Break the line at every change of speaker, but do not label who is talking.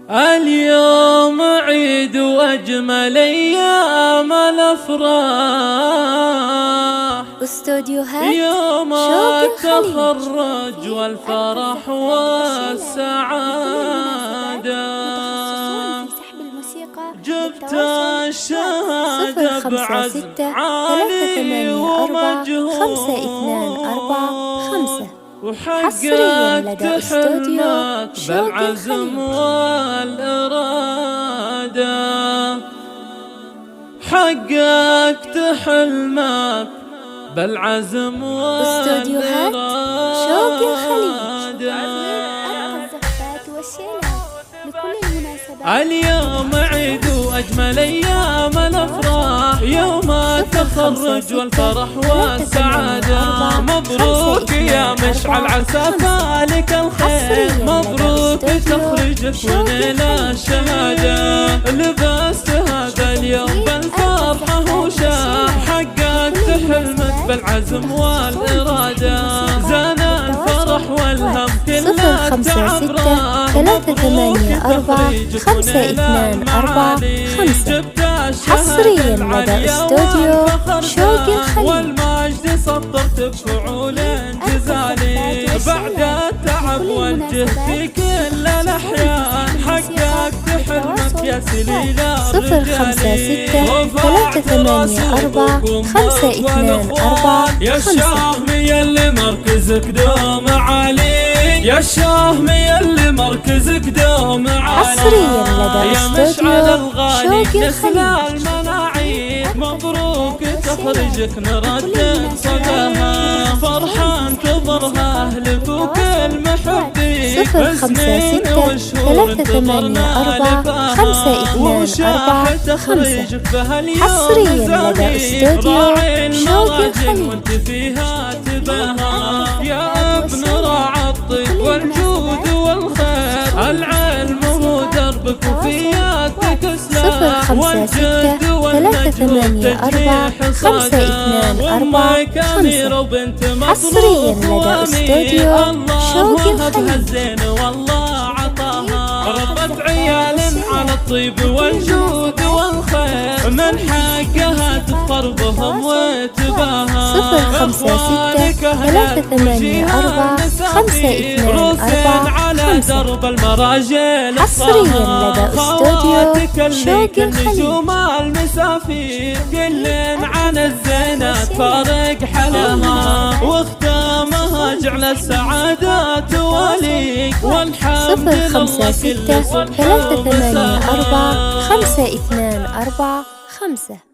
اليوم عيد وأجمل أيام الأفراح،
استوديوهات
يوم التخرج والفرح والسعادة. جبت الشهادة بعزم عالي ومجهود، وحققت حلمك بالعزم والإرادة. حققت حلمك بالعزم والإرادة. اليوم عيد وأجمل أيام الأفراح، يوم التخرج والفرح والسعادة. مبروك يا مشعل عسى فالك الخير، مبروك تخرجك ونيل الشهادة. لبست هذا اليوم بالفرحة وشاح، حققت حلمك بالعزم والإرادة. زان الفرح والهم كله تعب راح،
384-524-5. حصريا لدى استوديو شوق الخليل.
والمجد سطرت بفعول جزالي، بعد التعب والجهد في كل الأحيان. حققت حلمك يا سليل الرجال،
056-384-524-5.
يا الشاهمي اللي مركزك دوم عالي، يا الشاهمي اللي مركزك دوم عالي.
حصريا لدى استوديو شوق الخليل.
مبروك تخرجك نردد صداها، فرحان تظهرها أهلك وكل محبين.
056-384-524-5.
تخرجك بهاليوم
حصريا لدى استوديو شوق الخليل.
وانت فيها تباها يا ابن راعى الطيب والجود والخير. العلم هو دربك وفياتك سلاح، والجد
أمك
وبنت
حصريا لدى استوديو شوق الخليل.
الزين والله عطاها، ربت عيال على الطيب والجود والخير. من حقها تفخر بهم وتباها،
056-384-524-5.
درب المراجل.
حصريا لدى استوديو شوق
نجوم المسافير، كل عن الزينات فارق حلاها. واختامها جعل السعادة تواليك، والحمد لله كل صبح ومساها.
056-384-524-5.